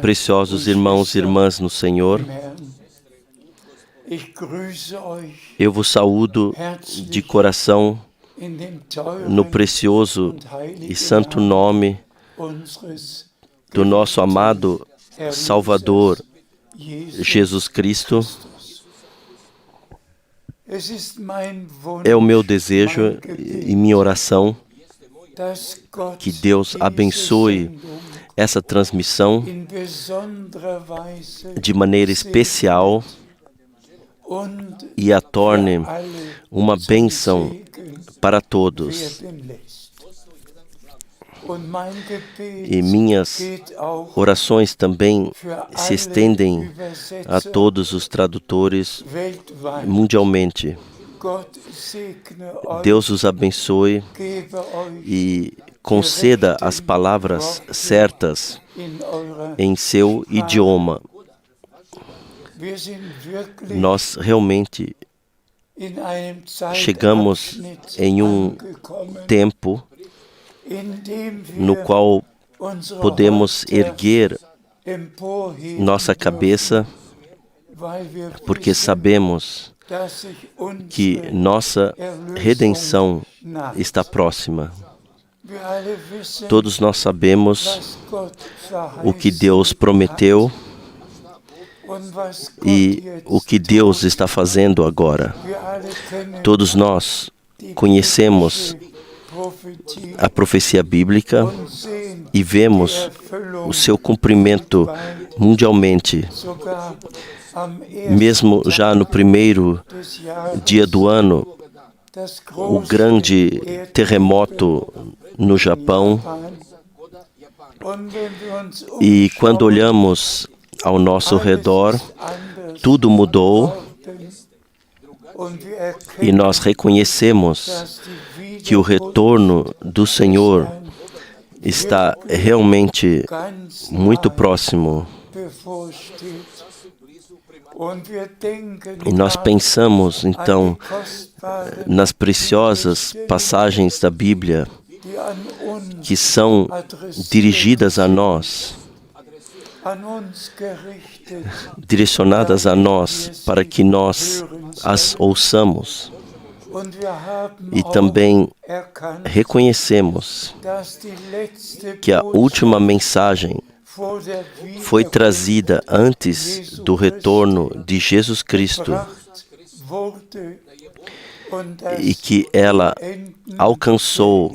Preciosos irmãos e irmãs no Senhor, eu vos saúdo de coração no precioso e santo nome do nosso amado Salvador Jesus Cristo. É o meu desejo e minha oração que Deus abençoe essa transmissão de maneira especial e a torne uma bênção para todos. E minhas orações também se estendem a todos os tradutores mundialmente. Deus os abençoe e conceda as palavras certas em seu idioma. Nós realmente chegamos em um tempo no qual podemos erguer nossa cabeça, porque sabemos que nossa redenção está próxima. Todos nós sabemos o que Deus prometeu e o que Deus está fazendo agora. Todos nós conhecemos a profecia bíblica e vemos o seu cumprimento mundialmente. Mesmo já no primeiro dia do ano, o grande terremoto no Japão. E quando olhamos ao nosso redor, tudo mudou e nós reconhecemos que o retorno do Senhor está realmente muito próximo. E nós pensamos, então, nas preciosas passagens da Bíblia que são dirigidas a nós, direcionadas a nós, para que nós as ouçamos. E também reconhecemos que a última mensagem foi trazida antes do retorno de Jesus Cristo e que ela alcançou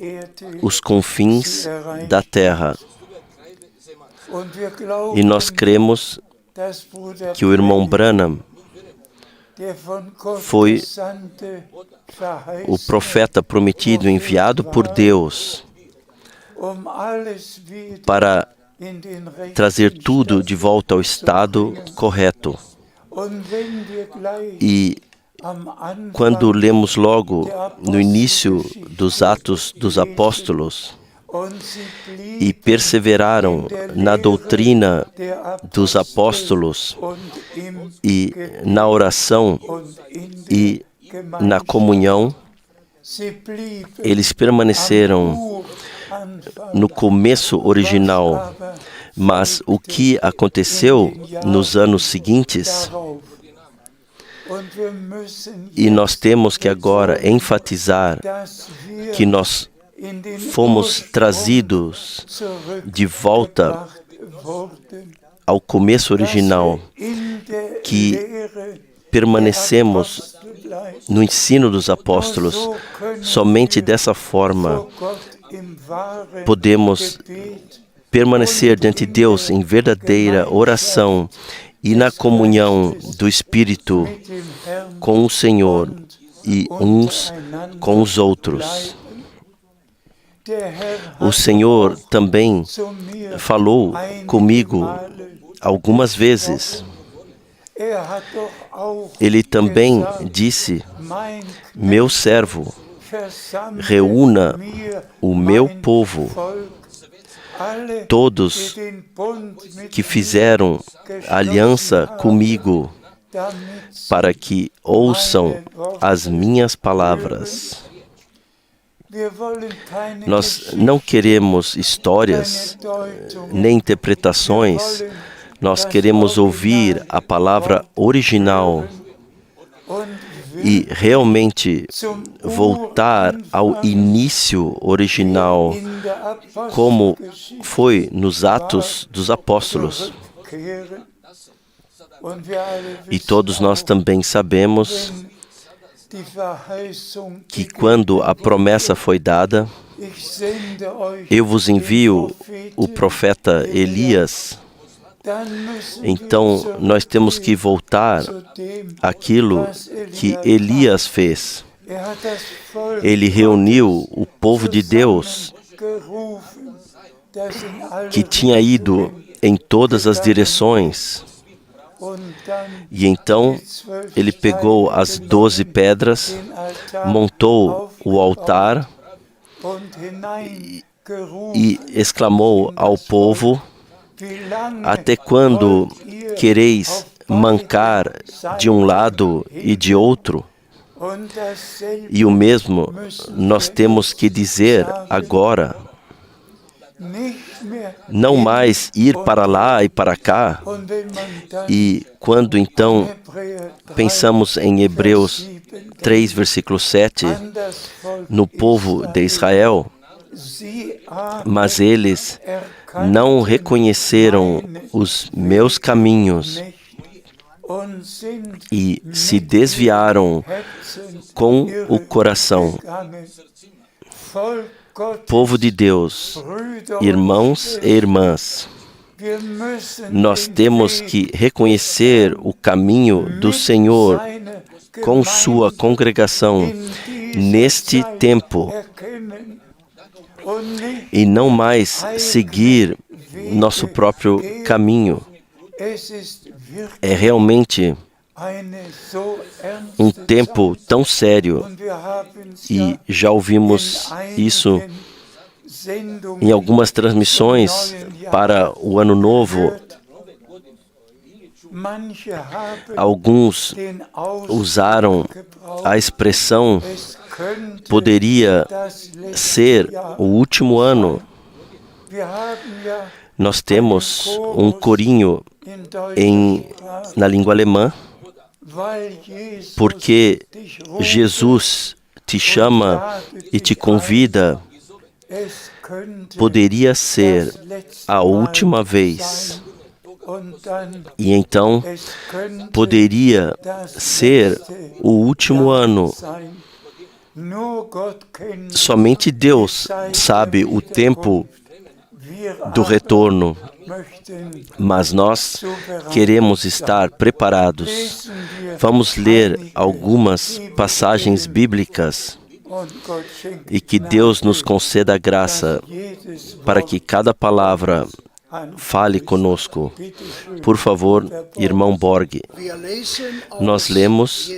os confins da terra. E nós cremos que o irmão Branham foi o profeta prometido, enviado por Deus para trazer tudo de volta ao estado correto. E quando lemos logo no início dos Atos dos Apóstolos, e perseveraram na doutrina dos apóstolos e na oração e na comunhão, eles permaneceram no começo original. Mas o que aconteceu nos anos seguintes, e nós temos que agora enfatizar que nós fomos trazidos de volta ao começo original, que permanecemos no ensino dos apóstolos. Somente dessa forma podemos permanecer diante de Deus em verdadeira oração e na comunhão do Espírito com o Senhor e uns com os outros. O Senhor também falou comigo algumas vezes. Ele também disse: meu servo, reúna o meu povo, todos que fizeram aliança comigo, para que ouçam as minhas palavras. Nós não queremos histórias nem interpretações. Nós queremos ouvir a palavra original e realmente voltar ao início original, como foi nos Atos dos Apóstolos. E todos nós também sabemos que quando a promessa foi dada, eu vos envio o profeta Elias. Então, nós temos que voltar àquilo que Elias fez. Ele reuniu o povo de Deus, que tinha ido em todas as direções. E então, ele pegou as 12 pedras, montou o altar e exclamou ao povo: até quando quereis mancar de um lado e de outro? E o mesmo nós temos que dizer agora. Não mais ir para lá e para cá. E quando então pensamos em Hebreus 3, versículo 7, no povo de Israel, mas eles não reconheceram os meus caminhos e se desviaram com o coração. Povo de Deus, irmãos e irmãs, nós temos que reconhecer o caminho do Senhor com sua congregação neste tempo e não mais seguir nosso próprio caminho. É realmente um tempo tão sério e já ouvimos isso em algumas transmissões para o Ano Novo. Alguns usaram a expressão poderia ser o último ano. Nós temos um corinho na língua alemã, porque Jesus te chama e te convida. Poderia ser a última vez. E então, poderia ser o último ano. Somente Deus sabe o tempo do retorno, mas nós queremos estar preparados. Vamos ler algumas passagens bíblicas e que Deus nos conceda a graça para que cada palavra fale conosco. Por favor, irmão Borg. Nós lemos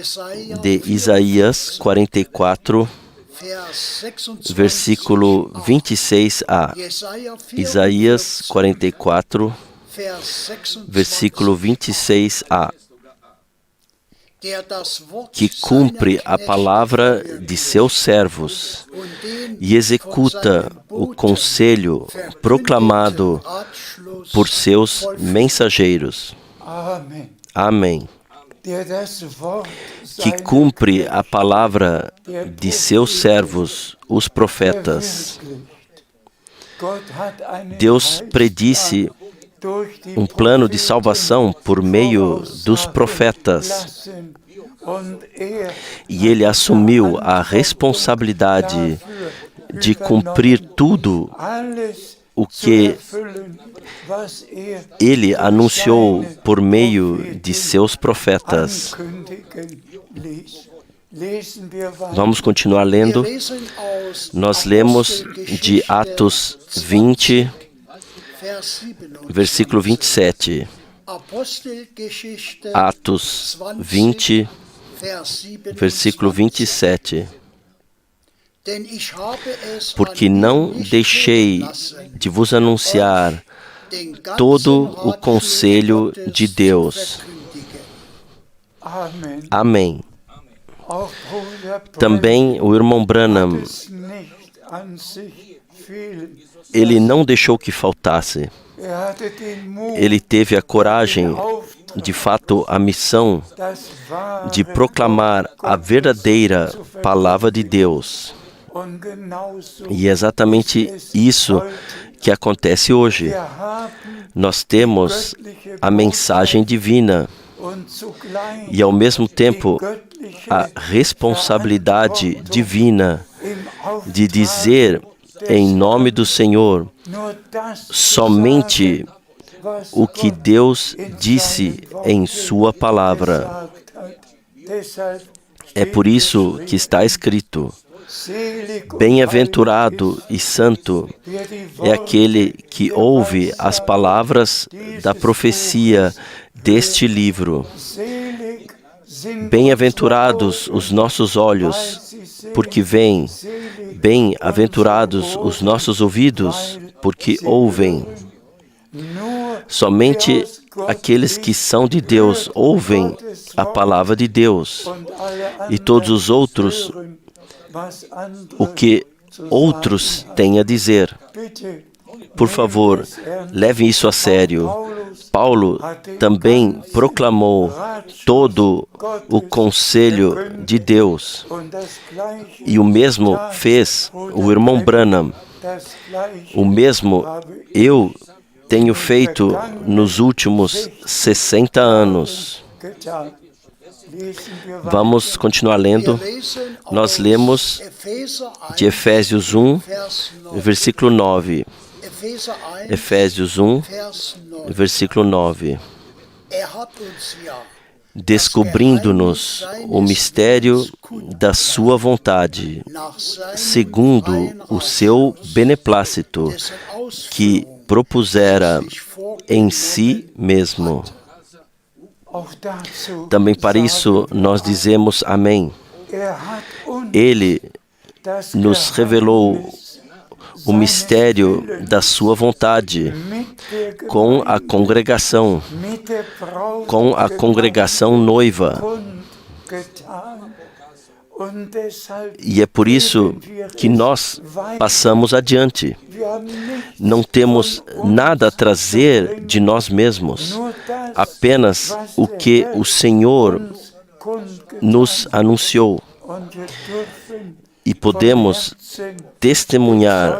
de Isaías 44, versículo 26a. Isaías 44, versículo 26a. Que cumpre a palavra de seus servos e executa o conselho proclamado por seus mensageiros. Amém. Que cumpre a palavra de seus servos, os profetas. Deus predisse um plano de salvação por meio dos profetas. E ele assumiu a responsabilidade de cumprir tudo o que ele anunciou por meio de seus profetas. Vamos continuar lendo. Nós lemos de Atos 20, versículo 27. Atos 20, versículo 27. Porque não deixei de vos anunciar todo o conselho de Deus. Amém. Também o irmão Branham Ele não deixou que faltasse. Ele teve a coragem, de fato, a missão de proclamar a verdadeira palavra de Deus. E é exatamente isso que acontece hoje. Nós temos a mensagem divina e, ao mesmo tempo, a responsabilidade divina de dizer, em nome do Senhor, somente o que Deus disse em Sua palavra. É por isso que está escrito: bem-aventurado e santo é aquele que ouve as palavras da profecia deste livro. Bem-aventurados os nossos olhos, porque veem. Bem-aventurados os nossos ouvidos, porque ouvem. Somente aqueles que são de Deus ouvem a palavra de Deus, e todos os outros, o que outros têm a dizer. Por favor, levem isso a sério. Paulo também proclamou todo o conselho de Deus. E o mesmo fez o irmão Branham. O mesmo eu tenho feito nos últimos 60 anos. Vamos continuar lendo. Nós lemos de Efésios 1, versículo 9. Efésios 1, versículo 9. Descobrindo-nos o mistério da sua vontade, segundo o seu beneplácito, que propusera em si mesmo. Também para isso nós dizemos amém. Ele nos revelou o mistério da sua vontade com a congregação noiva. E é por isso que nós passamos adiante. Não temos nada a trazer de nós mesmos, apenas o que o Senhor nos anunciou. E podemos testemunhar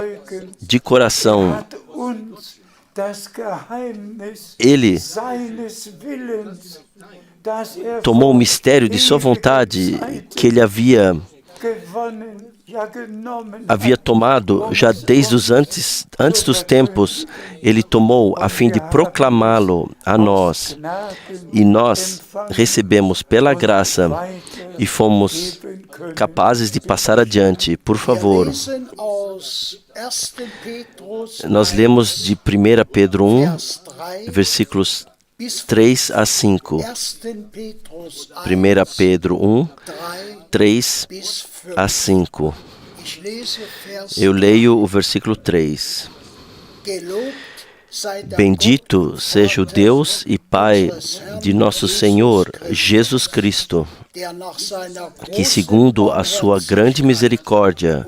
de coração. Ele tomou o mistério de sua vontade que ele havia tomado já desde os antes dos tempos. Ele tomou a fim de proclamá-lo a nós. E nós recebemos pela graça e fomos capazes de passar adiante. Por favor, nós lemos de 1 Pedro 1, versículos 3 a 5. 1 Pedro 1, 3 a 5. Eu leio o versículo 3. Bendito seja o Deus e Pai de nosso Senhor Jesus Cristo, que segundo a sua grande misericórdia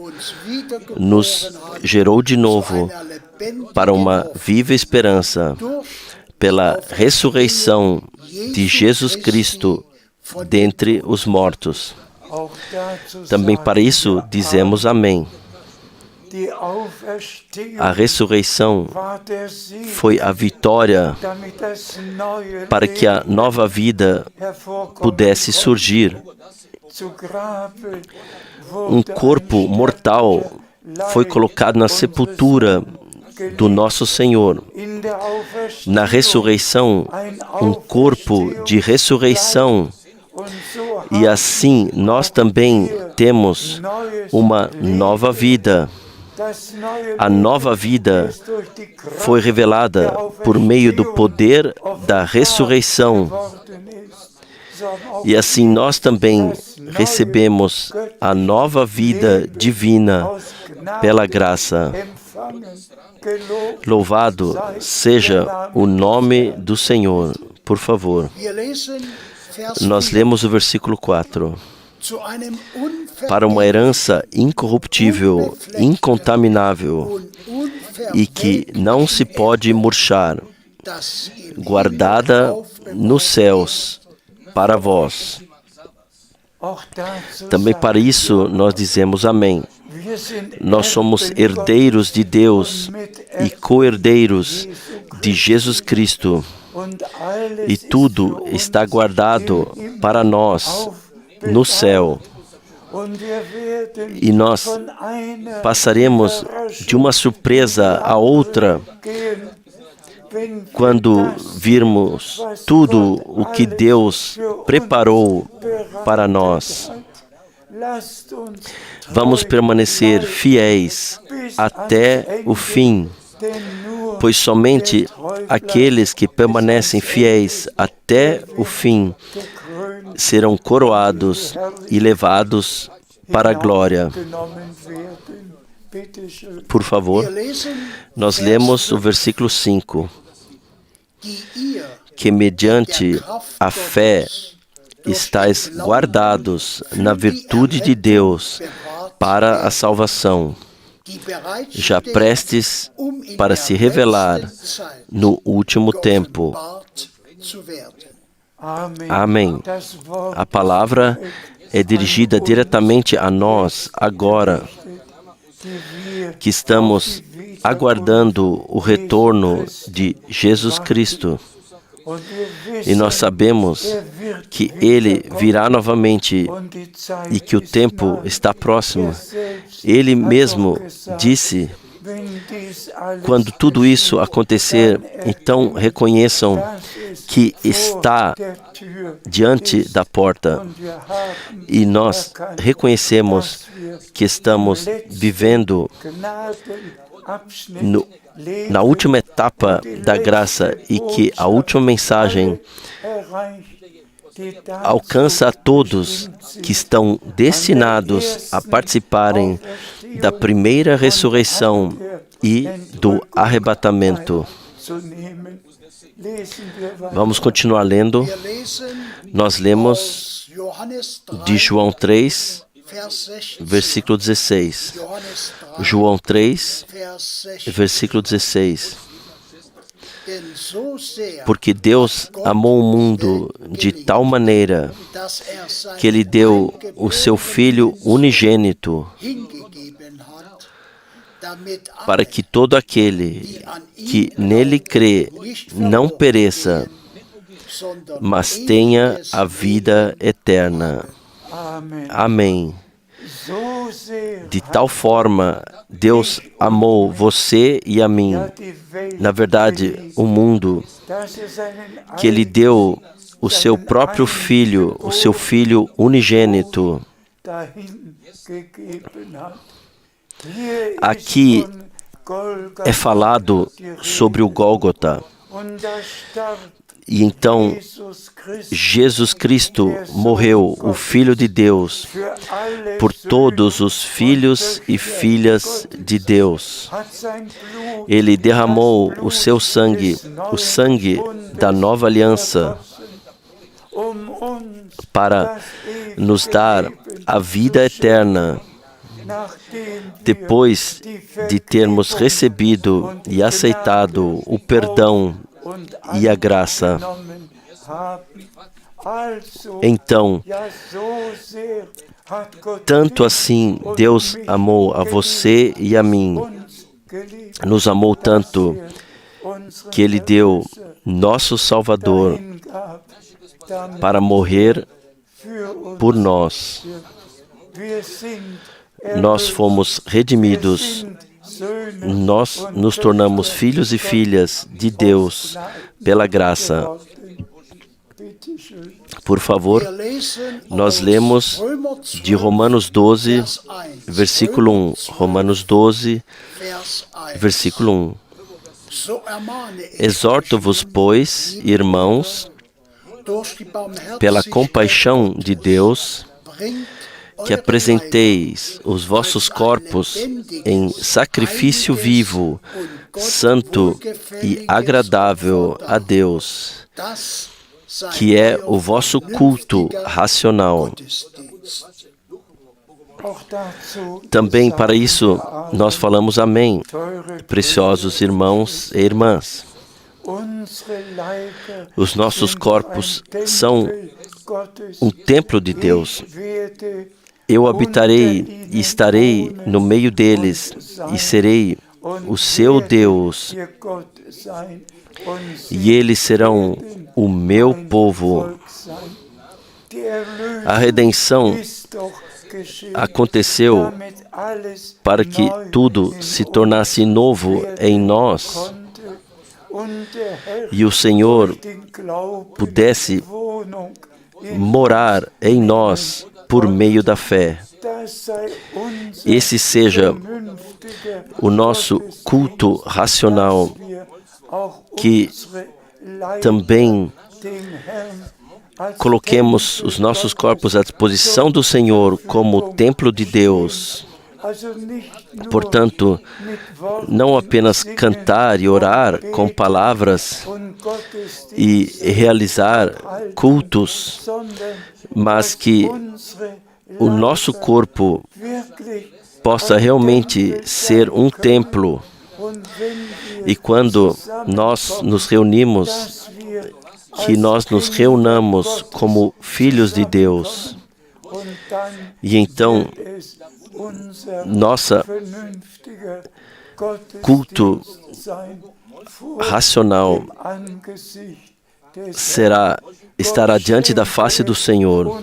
nos gerou de novo para uma viva esperança pela ressurreição de Jesus Cristo dentre os mortos. Também para isso dizemos amém. A ressurreição foi a vitória para que a nova vida pudesse surgir. Um corpo mortal foi colocado na sepultura do nosso Senhor. Na ressurreição, um corpo de ressurreição. E assim nós também temos uma nova vida. A nova vida foi revelada por meio do poder da ressurreição. E assim nós também recebemos a nova vida divina pela graça. Louvado seja o nome do Senhor. Por favor. Nós lemos o versículo 4. para uma herança incorruptível, incontaminável e que não se pode murchar, guardada nos céus para vós. Também para isso nós dizemos amém. Nós somos herdeiros de Deus e co-herdeiros de Jesus Cristo. E tudo está guardado para nós no céu. E nós passaremos de uma surpresa a outra quando virmos tudo o que Deus preparou para nós. Vamos permanecer fiéis até o fim, pois somente aqueles que permanecem fiéis até o fim serão coroados e levados para a glória. Por favor, nós lemos o versículo 5, que mediante a fé estáis guardados na virtude de Deus para a salvação, já prestes para se revelar no último tempo. Amém. A palavra é dirigida diretamente a nós agora, que estamos aguardando o retorno de Jesus Cristo. E nós sabemos que Ele virá novamente e que o tempo está próximo. Ele mesmo disse: quando tudo isso acontecer, então reconheçam que está diante da porta. E nós reconhecemos que estamos vivendo na última etapa da graça e que a última mensagem alcança a todos que estão destinados a participarem da primeira ressurreição e do arrebatamento. Vamos continuar lendo. Nós lemos de João 3, versículo 16. João 3, versículo 16. Porque Deus amou o mundo de tal maneira que Ele deu o Seu Filho unigênito, para que todo aquele que nele crê não pereça, mas tenha a vida eterna. Amém. De tal forma, Deus amou você e a mim, na verdade, o mundo, que Ele deu o Seu próprio Filho, o Seu Filho unigênito. Aqui é falado sobre o Gólgota. E então, Jesus Cristo morreu, o Filho de Deus, por todos os filhos e filhas de Deus. Ele derramou o seu sangue, o sangue da nova aliança, para nos dar a vida eterna, depois de termos recebido e aceitado o perdão e a graça. Então, tanto assim Deus amou a você e a mim, nos amou tanto que Ele deu nosso Salvador para morrer por nós. Nós fomos redimidos. Nós nos tornamos filhos e filhas de Deus pela graça. Por favor, nós lemos de Romanos 12, versículo 1. Romanos 12, versículo 1. Exorto-vos, pois, irmãos, pela compaixão de Deus, que apresenteis os vossos corpos em sacrifício vivo, santo e agradável a Deus. que é o vosso culto racional. Também para isso nós falamos amém, preciosos irmãos e irmãs. Os nossos corpos são um templo de Deus. Eu habitarei e estarei no meio deles e serei o seu Deus. E eles serão o meu povo. A redenção aconteceu para que tudo se tornasse novo em nós e o Senhor pudesse morar em nós por meio da fé. Esse seja o nosso culto racional, que também coloquemos os nossos corpos à disposição do Senhor como templo de Deus. Portanto, não apenas cantar e orar com palavras e realizar cultos, mas que o nosso corpo possa realmente ser um templo. E quando nós nos reunimos, que nós nos reunamos como filhos de Deus. E então, nossa culto racional estará diante da face do Senhor.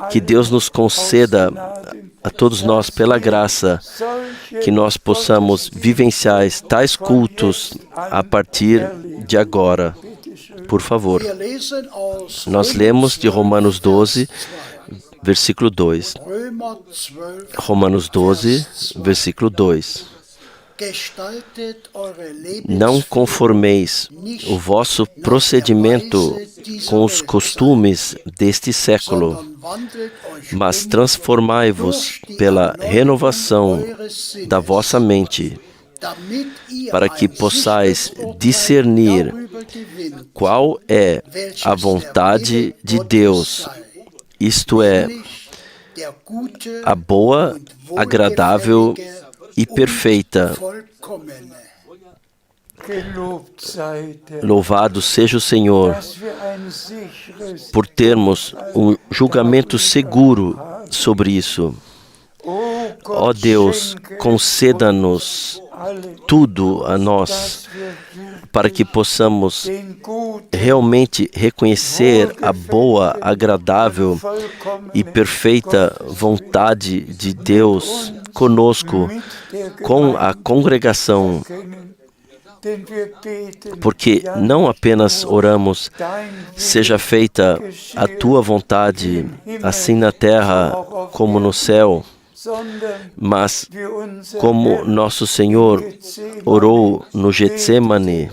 Que Deus nos conceda a todos nós, pela graça, que nós possamos vivenciar tais cultos a partir de agora. Por favor. Nós lemos de Romanos 12, versículo 2. Romanos 12, versículo 2. Não conformeis o vosso procedimento com os costumes deste século, mas transformai-vos pela renovação da vossa mente, para que possais discernir qual é a vontade de Deus, isto é, a boa, agradável e perfeita. Louvado seja o Senhor por termos um julgamento seguro sobre isso. Ó Deus, conceda-nos tudo a nós, para que possamos realmente reconhecer a boa, agradável e perfeita vontade de Deus conosco, com a congregação. Porque não apenas oramos, seja feita a tua vontade, assim na terra como no céu, mas como nosso Senhor orou no Getsemane,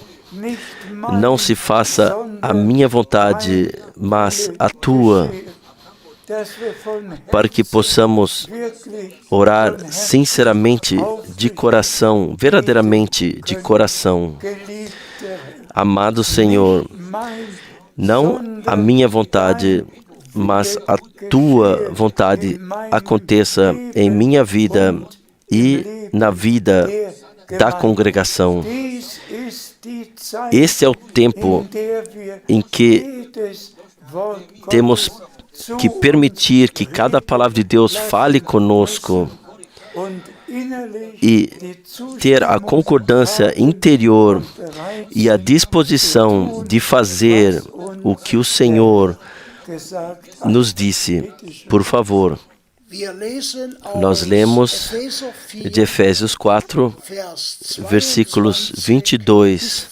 não se faça a minha vontade, mas a tua, para que possamos orar sinceramente de coração, verdadeiramente de coração. Amado Senhor, não a minha vontade, mas a tua vontade aconteça em minha vida e na vida da congregação. Esse é o tempo em que temos que permitir que cada palavra de Deus fale conosco e ter a concordância interior e a disposição de fazer o que o Senhor nos disse. Por favor, nós lemos de Efésios 4, versículos 22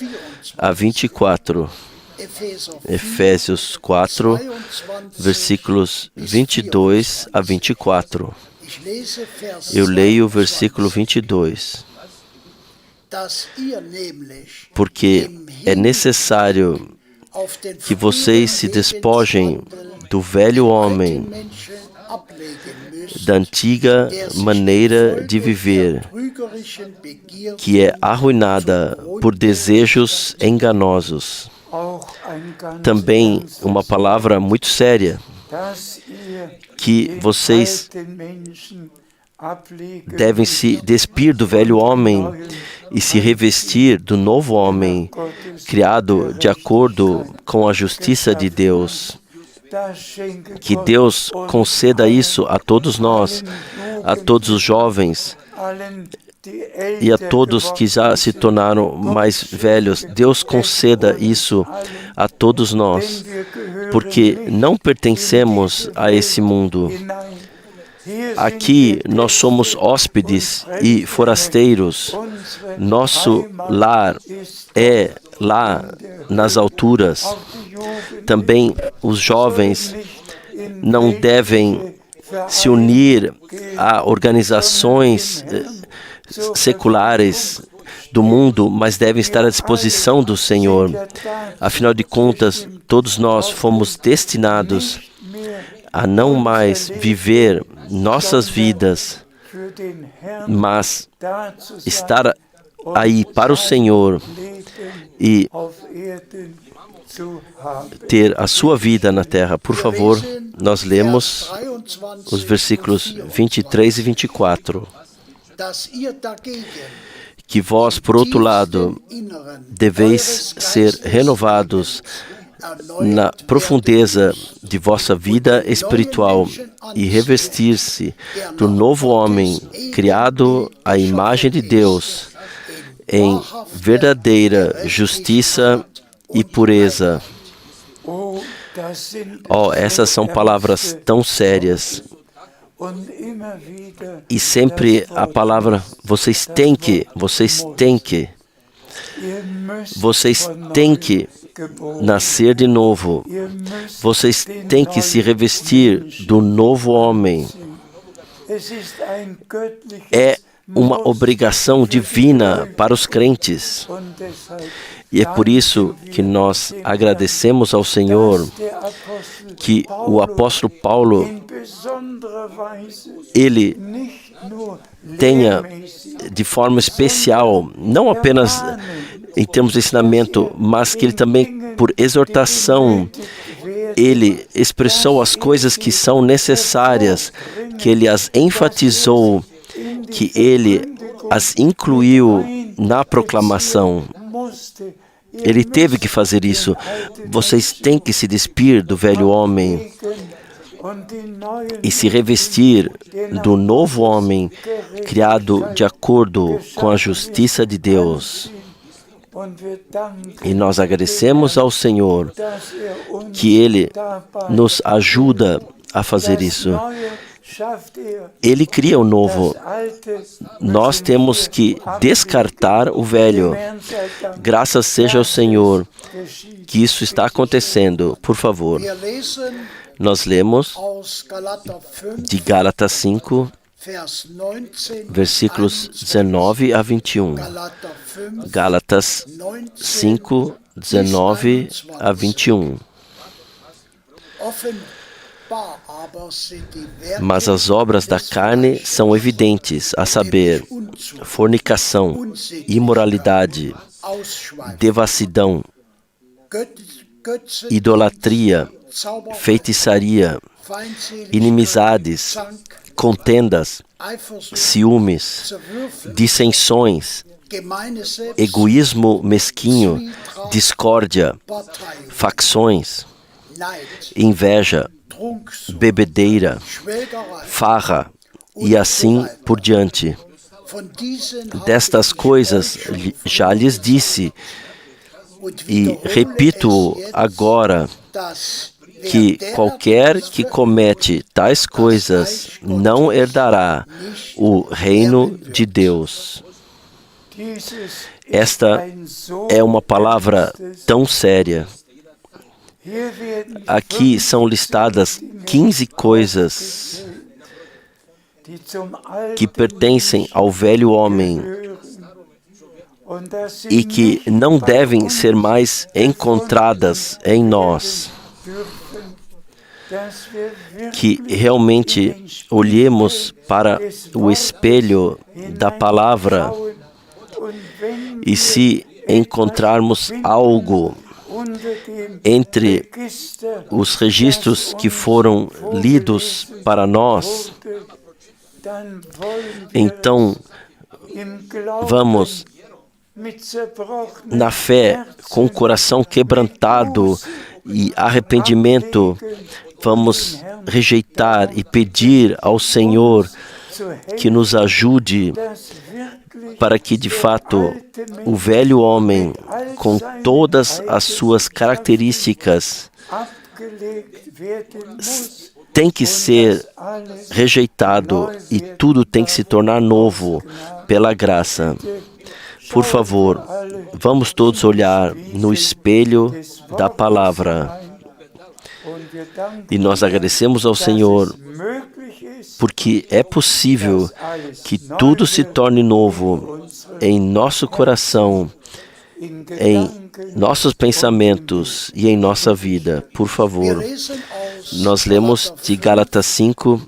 a 24. Efésios 4, versículos 22 a 24. Eu leio o versículo 22. Porque é necessário que vocês se despojem do velho homem, da antiga maneira de viver, que é arruinada por desejos enganosos. também uma palavra muito séria, que vocês devem se despir do velho homem e se revestir do novo homem, criado de acordo com a justiça de Deus. Que Deus conceda isso a todos nós, a todos os jovens e a todos que já se tornaram mais velhos. Deus conceda isso a todos nós, porque não pertencemos a esse mundo. Aqui nós somos hóspedes e forasteiros. Nosso lar é lá nas alturas. Também os jovens não devem se unir a organizações seculares do mundo, mas devem estar à disposição do Senhor. Afinal de contas, todos nós fomos destinados a não mais viver nossas vidas, mas estar aí para o Senhor e ter a sua vida na terra. Por favor, nós lemos os versículos 23 e 24. Que vós, por outro lado, deveis ser renovados na profundeza de vossa vida espiritual e revestir-se do novo homem, criado à imagem de Deus, em verdadeira justiça e pureza. Essas são palavras tão sérias. E sempre a palavra, vocês têm que nascer de novo. Vocês têm que se revestir do novo homem. É uma obrigação divina para os crentes. E é por isso que nós agradecemos ao Senhor que o apóstolo Paulo, ele tenha de forma especial, não apenas em termos de ensinamento, mas que ele também, por exortação, ele expressou as coisas que são necessárias, que ele as enfatizou, que ele as incluiu na proclamação. Ele teve que fazer isso. Vocês têm que se despir do velho homem e se revestir do novo homem, criado de acordo com a justiça de Deus. E nós agradecemos ao Senhor que Ele nos ajuda a fazer isso. Ele cria o novo. Nós temos que descartar o velho. Graças seja ao Senhor que isso está acontecendo. Por favor, nós lemos de Gálatas 5, versículos 19 a 21. Gálatas 5, 19 a 21. Mas as obras da carne são evidentes, a saber, fornicação, imoralidade, devassidão, idolatria, feitiçaria, inimizades, contendas, ciúmes, dissensões, egoísmo mesquinho, discórdia, facções, inveja, bebedeira, farra e assim por diante. Destas coisas já lhes disse, e repito agora, que qualquer que comete tais coisas não herdará o reino de Deus. Esta é uma palavra tão séria. Aqui são listadas 15 coisas que pertencem ao velho homem e que não devem ser mais encontradas em nós. Que realmente olhemos para o espelho da palavra e se encontrarmos algo entre os registros que foram lidos para nós, então vamos, na fé, com o coração quebrantado e arrependimento, vamos rejeitar e pedir ao Senhor que nos ajude para que, de fato, o velho homem, com todas as suas características, tem que ser rejeitado e tudo tem que se tornar novo pela graça. Por favor, vamos todos olhar no espelho da palavra. E nós agradecemos ao Senhor porque é possível que tudo se torne novo em nosso coração, em nossos pensamentos e em nossa vida. Por favor, nós lemos de Gálatas 5,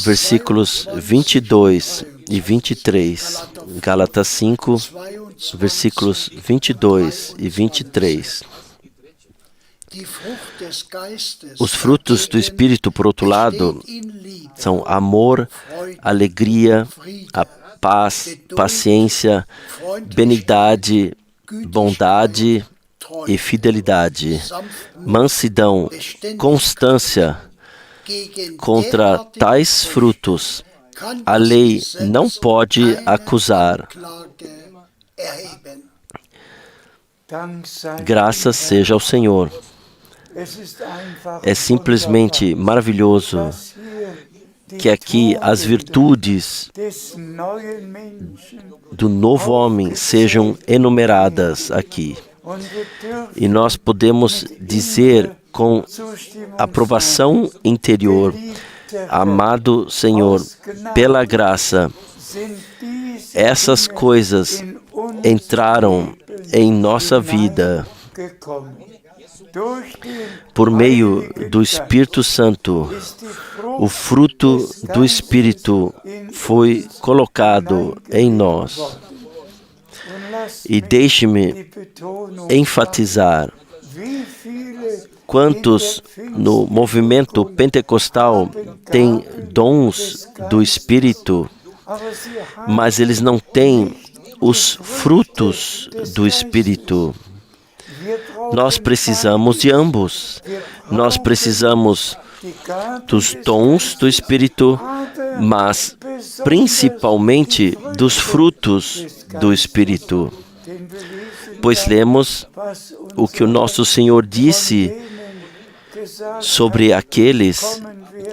versículos 22 e 23. Gálatas 5, versículos 22 e 23. Os frutos do Espírito, por outro lado, são amor, alegria, a paz, paciência, benignidade, bondade e fidelidade, mansidão, constância. Contra tais frutos, a lei não pode acusar. Graças seja ao Senhor. É simplesmente maravilhoso que aqui as virtudes do novo homem sejam enumeradas aqui. E nós podemos dizer com aprovação interior: amado Senhor, pela graça, essas coisas entraram em nossa vida. Por meio do Espírito Santo, o fruto do Espírito foi colocado em nós. E deixe-me enfatizar: quantos no movimento pentecostal têm dons do Espírito, mas eles não têm os frutos do Espírito. Nós precisamos de ambos. Nós precisamos dos dons do Espírito, mas principalmente dos frutos do Espírito. Pois lemos o que o nosso Senhor disse sobre aqueles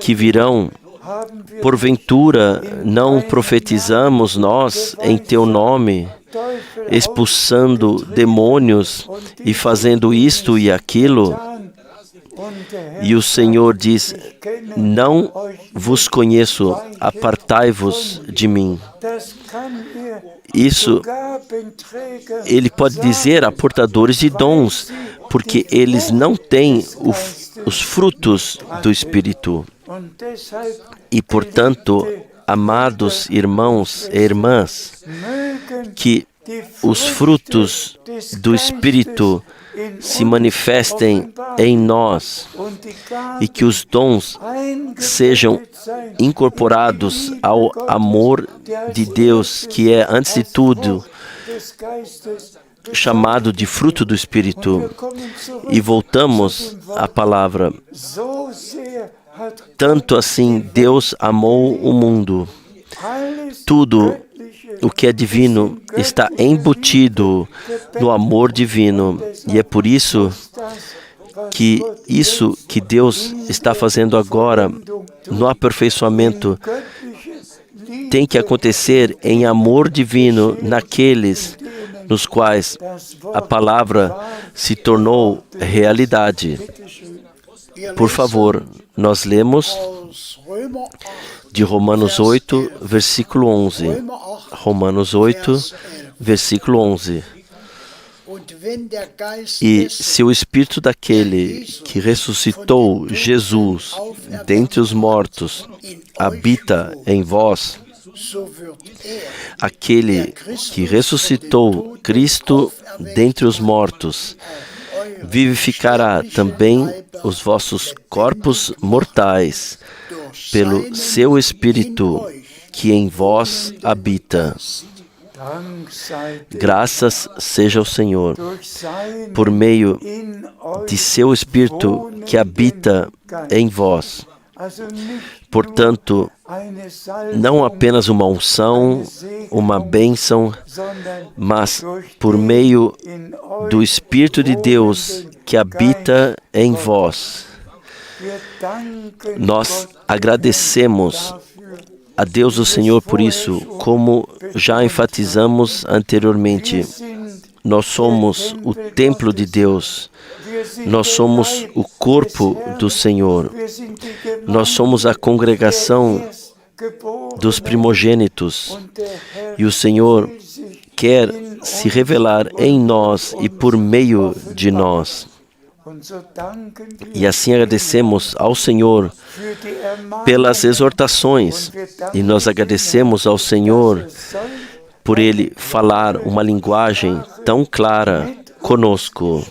que virão. Porventura, não profetizamos nós em teu nome, expulsando demônios e fazendo isto e aquilo? E o Senhor diz: não vos conheço, apartai-vos de mim. Isso ele pode dizer a portadores de dons, porque eles não têm os frutos do Espírito. E, portanto, amados irmãos e irmãs, que os frutos do Espírito se manifestem em nós e que os dons sejam incorporados ao amor de Deus, que é, antes de tudo, chamado de fruto do Espírito. E voltamos à palavra: tanto assim Deus amou o mundo. Tudo o que é divino está embutido no amor divino. E é por isso que Deus está fazendo agora no aperfeiçoamento tem que acontecer em amor divino naqueles nos quais a palavra se tornou realidade. Por favor, nós lemos de Romanos 8, versículo 11. Romanos 8, versículo 11. E se o Espírito daquele que ressuscitou Jesus dentre os mortos habita em vós, aquele que ressuscitou Cristo dentre os mortos vivificará também os vossos corpos mortais pelo seu Espírito que em vós habita. Graças seja ao Senhor, por meio de seu Espírito que habita em vós. Portanto, não apenas uma unção, uma bênção, mas por meio do Espírito de Deus que habita em vós. Nós agradecemos a Deus o Senhor por isso, como já enfatizamos anteriormente. Nós somos o templo de Deus. Nós somos o corpo do Senhor. Nós somos a congregação dos primogênitos. E o Senhor quer se revelar em nós e por meio de nós. E assim agradecemos ao Senhor pelas exortações. E nós agradecemos ao Senhor por Ele falar uma linguagem tão clara conosco.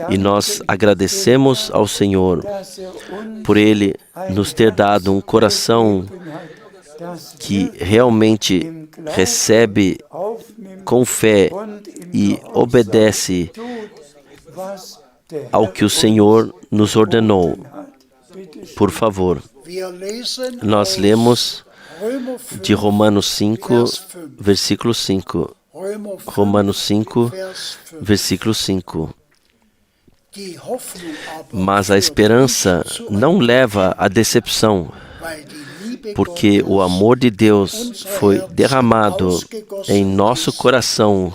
E nós agradecemos ao Senhor por Ele nos ter dado um coração que realmente recebe com fé e obedece ao que o Senhor nos ordenou. Por favor, nós lemos de Romanos 5, versículo 5. Romanos 5, versículo 5. Mas a esperança não leva à decepção, porque o amor de Deus foi derramado em nosso coração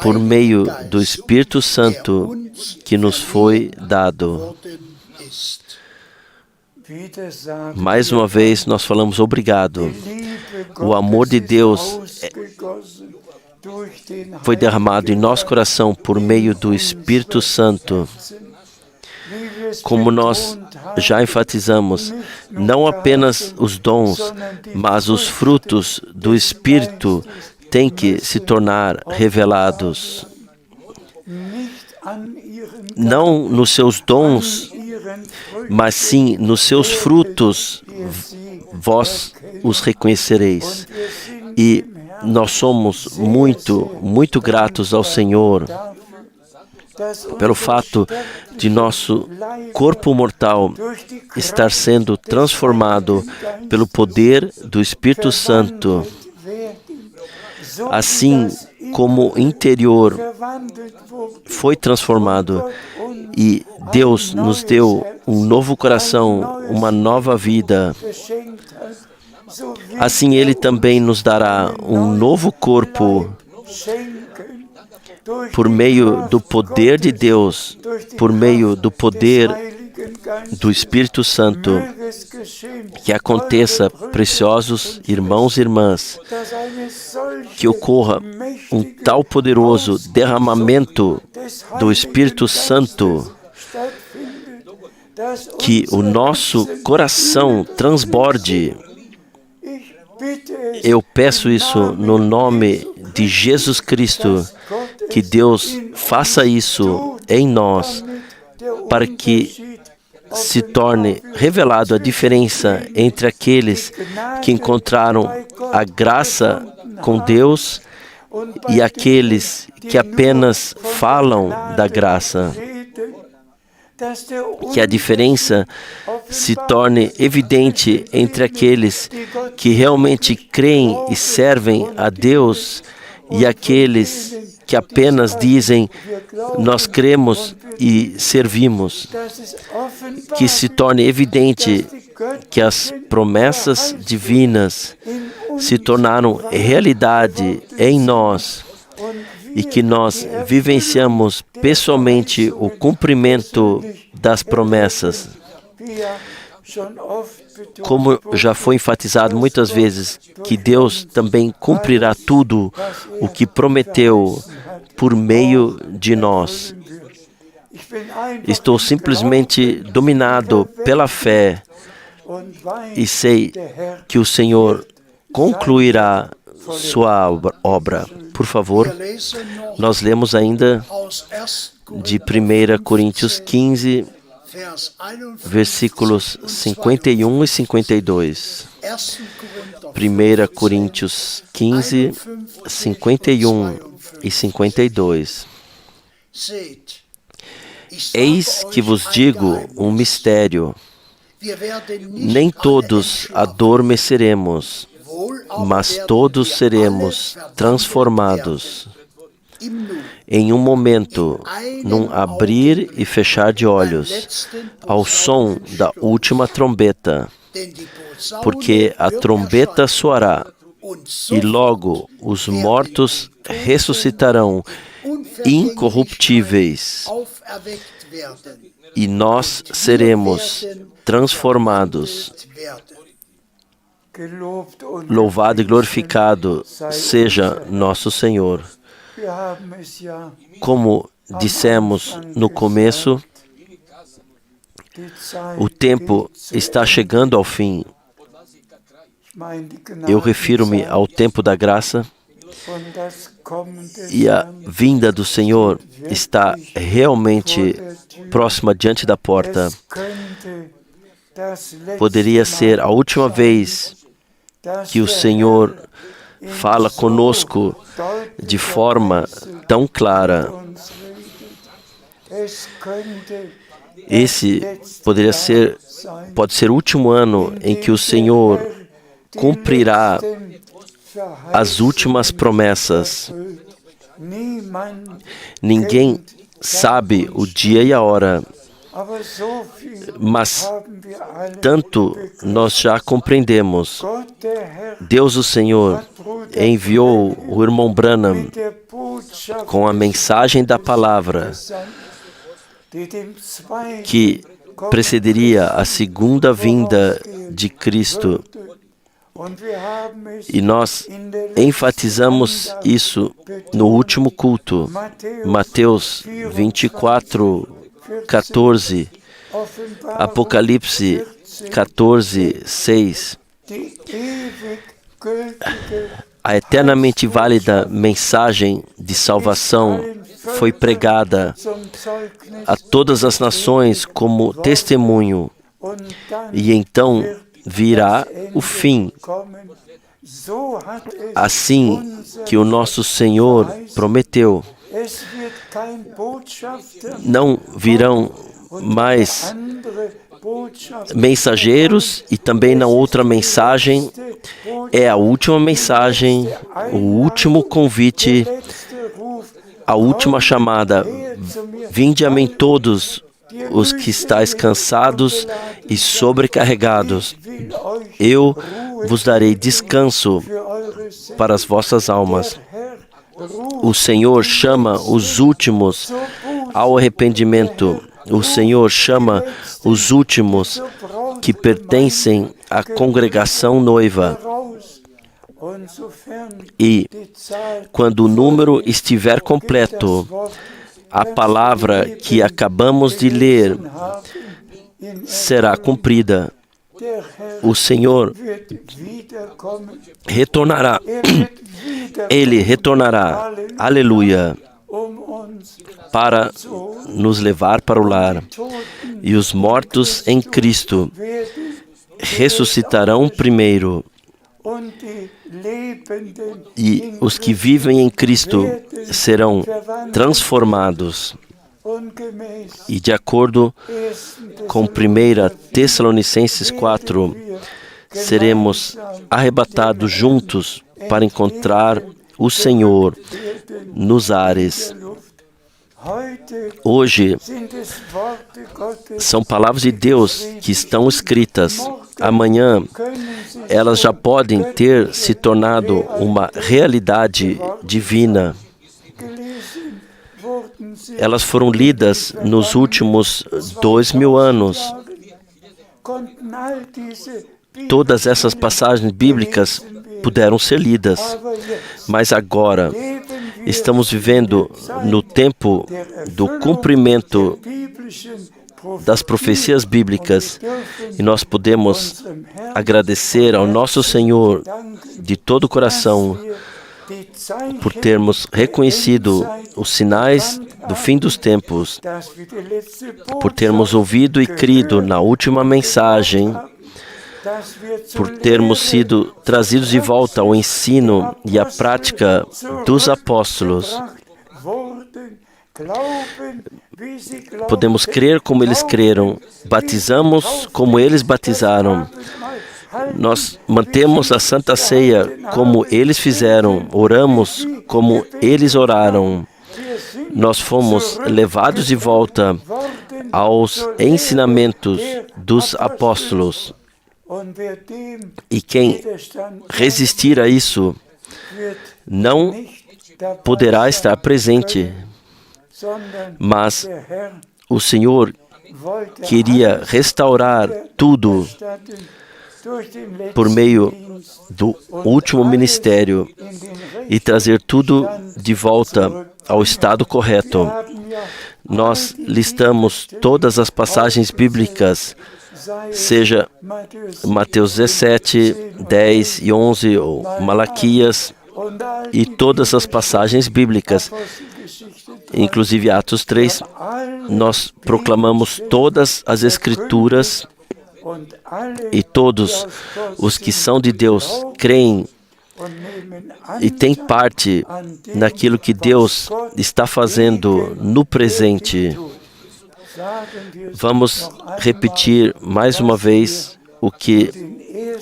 por meio do Espírito Santo que nos foi dado. Mais uma vez nós falamos obrigado. O amor de Deus foi derramado em nosso coração por meio do Espírito Santo. Como nós já enfatizamos, não apenas os dons, mas os frutos do Espírito têm que se tornar revelados. Não nos seus dons, mas sim nos seus frutos, vós os reconhecereis. E nós somos muito gratos ao Senhor pelo fato de nosso corpo mortal estar sendo transformado pelo poder do Espírito Santo, assim como o interior foi transformado e Deus nos deu um novo coração, uma nova vida. Assim Ele também nos dará um novo corpo por meio do poder de Deus, por meio do poder do Espírito Santo. Que aconteça, preciosos irmãos e irmãs, que ocorra um tal poderoso derramamento do Espírito Santo, que o nosso coração transborde. Eu peço isso no nome de Jesus Cristo, que Deus faça isso em nós, para que se torne revelado a diferença entre aqueles que encontraram a graça com Deus e aqueles que apenas falam da graça. Que a diferença se torne evidente entre aqueles que realmente creem e servem a Deus e aqueles que apenas dizem, nós cremos e servimos. Que se torne evidente que as promessas divinas se tornaram realidade em nós e que nós vivenciamos pessoalmente o cumprimento das promessas. Como já foi enfatizado muitas vezes, que Deus também cumprirá tudo o que prometeu por meio de nós. Estou simplesmente dominado pela fé e sei que o Senhor concluirá sua obra. Por Por favor, nós lemos ainda de 1 Coríntios 15, versículos 51 e 52. 1 Coríntios 15, 51 e 52. Eis que vos digo um mistério. Nem todos adormeceremos, mas todos seremos transformados em um momento, num abrir e fechar de olhos, ao som da última trombeta, porque a trombeta soará, e logo os mortos ressuscitarão incorruptíveis, e nós seremos transformados. Louvado e glorificado seja nosso Senhor. Como dissemos no começo, o tempo está chegando ao fim. Eu refiro-me ao tempo da graça, e a vinda do Senhor está realmente próxima, diante da porta. Poderia ser a última vez que o Senhor fala conosco de forma tão clara. Esse pode ser o último ano em que o Senhor cumprirá as últimas promessas. Ninguém sabe o dia e a hora, mas tanto nós já compreendemos. Deus, o Senhor, enviou o irmão Branham com a mensagem da palavra que precederia a segunda vinda de Cristo. E nós enfatizamos isso no último culto. Mateus 24, 14, Apocalipse 14, 6. A eternamente válida mensagem de salvação foi pregada a todas as nações como testemunho, e então virá o fim. Assim que o nosso Senhor prometeu. Não virão mais mensageiros, e também não outra mensagem. É a última mensagem, o último convite, a última chamada. Vinde a mim todos os que estáis cansados e sobrecarregados. Eu vos darei descanso para as vossas almas. O Senhor chama os últimos ao arrependimento. O Senhor chama os últimos que pertencem à congregação noiva. E, quando o número estiver completo, a palavra que acabamos de ler será cumprida. O Senhor retornará. Ele retornará. Aleluia. Para nos levar para o lar. E os mortos em Cristo ressuscitarão primeiro. E os que vivem em Cristo serão transformados. E de acordo com 1 Tessalonicenses 4, seremos arrebatados juntos para encontrar o Senhor nos ares. Hoje, são palavras de Deus que estão escritas. Amanhã, elas já podem ter se tornado uma realidade divina. Elas foram lidas nos últimos 2000 anos. Todas essas passagens bíblicas puderam ser lidas. Mas agora, estamos vivendo no tempo do cumprimento das profecias bíblicas, e nós podemos agradecer ao nosso Senhor de todo o coração por termos reconhecido os sinais do fim dos tempos, por termos ouvido e crido na última mensagem, por termos sido trazidos de volta ao ensino e à prática dos apóstolos. Podemos crer como eles creram, batizamos como eles batizaram. Nós mantemos a Santa Ceia como eles fizeram, oramos como eles oraram. Nós fomos levados de volta aos ensinamentos dos apóstolos. E quem resistir a isso não poderá estar presente. Mas o Senhor queria restaurar tudo por meio do último ministério e trazer tudo de volta ao estado correto. Nós listamos todas as passagens bíblicas, seja Mateus 17, 10 e 11, ou Malaquias, e todas as passagens bíblicas, inclusive Atos 3, nós proclamamos todas as Escrituras e todos os que são de Deus creem e têm parte naquilo que Deus está fazendo no presente. Vamos repetir mais uma vez o que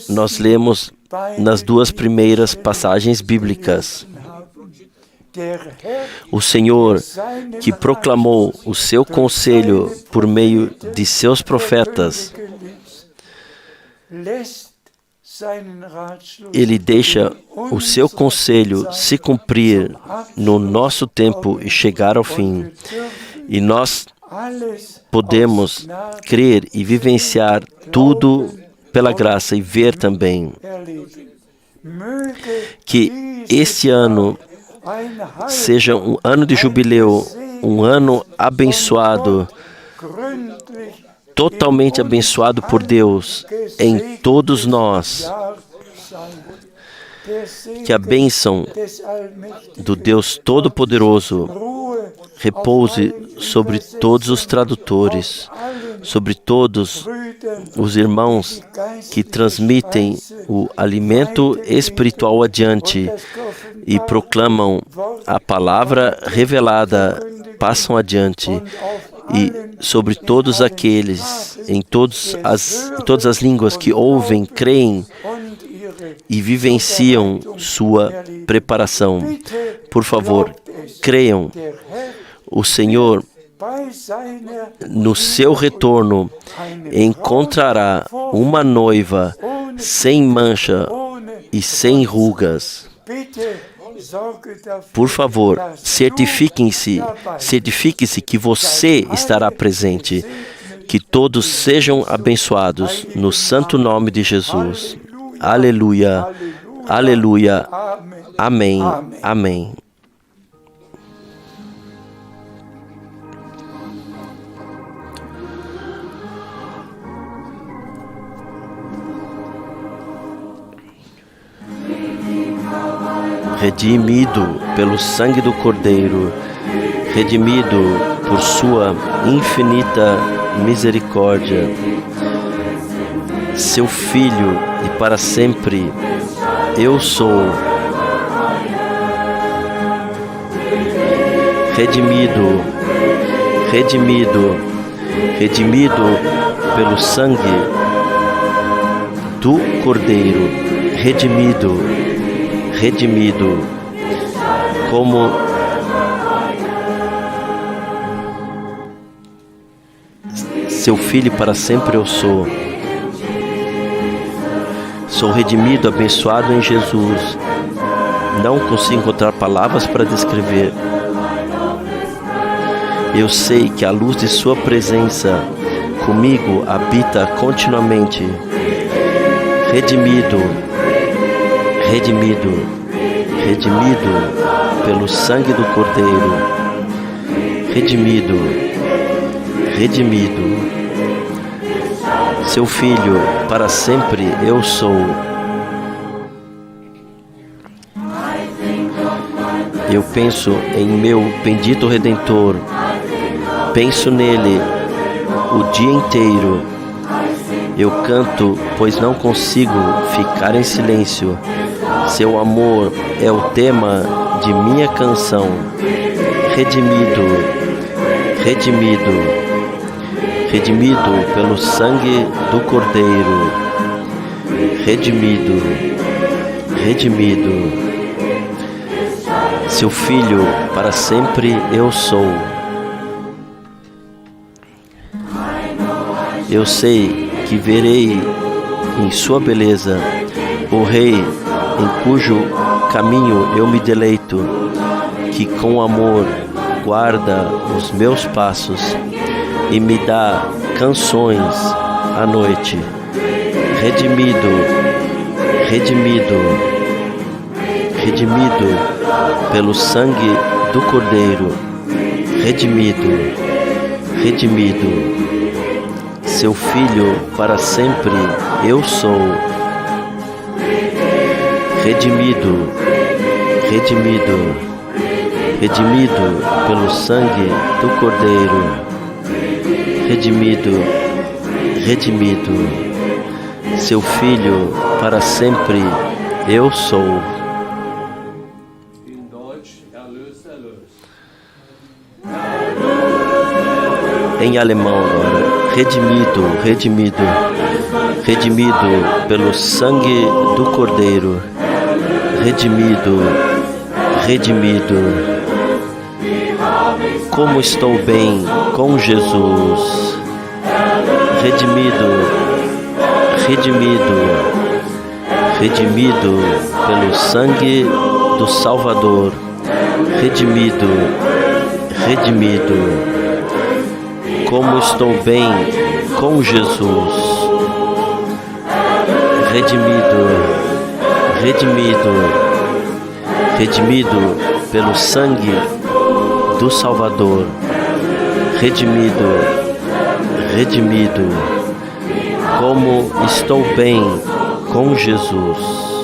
nós lemos nas duas primeiras passagens bíblicas. O Senhor, que proclamou o seu conselho por meio de seus profetas, Ele deixa o seu conselho se cumprir no nosso tempo e chegar ao fim. E nós podemos crer e vivenciar tudo pela graça e ver também que este ano seja um ano de jubileu, um ano abençoado, totalmente abençoado por Deus em todos nós. Que a bênção do Deus Todo-Poderoso repouse sobre todos os tradutores, sobre todos os irmãos que transmitem o alimento espiritual adiante e proclamam a palavra revelada, passam adiante, e sobre todos aqueles, em todas as línguas que ouvem, creem e vivenciam sua preparação. Por favor, creiam. O Senhor, no seu retorno, encontrará uma noiva sem mancha e sem rugas. Por favor, certifique-se que você estará presente. Que todos sejam abençoados no santo nome de Jesus. Aleluia, aleluia, amém, amém. Redimido pelo sangue do Cordeiro, redimido por sua infinita misericórdia, seu Filho, e para sempre eu sou. Redimido, redimido, redimido pelo sangue do Cordeiro, redimido, redimido, como seu Filho, para sempre eu sou. Sou redimido, abençoado em Jesus. Não consigo encontrar palavras para descrever. Eu sei que a luz de sua presença comigo habita continuamente. Redimido, redimido, redimido pelo sangue do Cordeiro, redimido, redimido, seu Filho, para sempre eu sou. Eu penso em meu bendito Redentor. Penso nele o dia inteiro. Eu canto, pois não consigo ficar em silêncio. Seu amor é o tema de minha canção. Redimido, redimido, redimido pelo sangue do Cordeiro. Redimido, redimido. Seu filho para sempre eu sou. Eu sei que verei em sua beleza o Rei em cujo caminho eu me deleito, que com amor guarda os meus passos e me dá canções à noite. Redimido, redimido, redimido pelo sangue do Cordeiro. Redimido, redimido. Seu filho para sempre eu sou. Redimido, redimido, redimido pelo sangue do Cordeiro. Redimido, redimido. Seu filho para sempre eu sou. Em alemão agora. Redimido, redimido, redimido pelo sangue do Cordeiro. Redimido, redimido. Como estou bem com Jesus. Redimido, redimido, redimido pelo sangue do Salvador. Redimido, redimido. Como estou bem com Jesus. Redimido, redimido, redimido pelo sangue do Salvador. Redimido, redimido. Como estou bem com Jesus.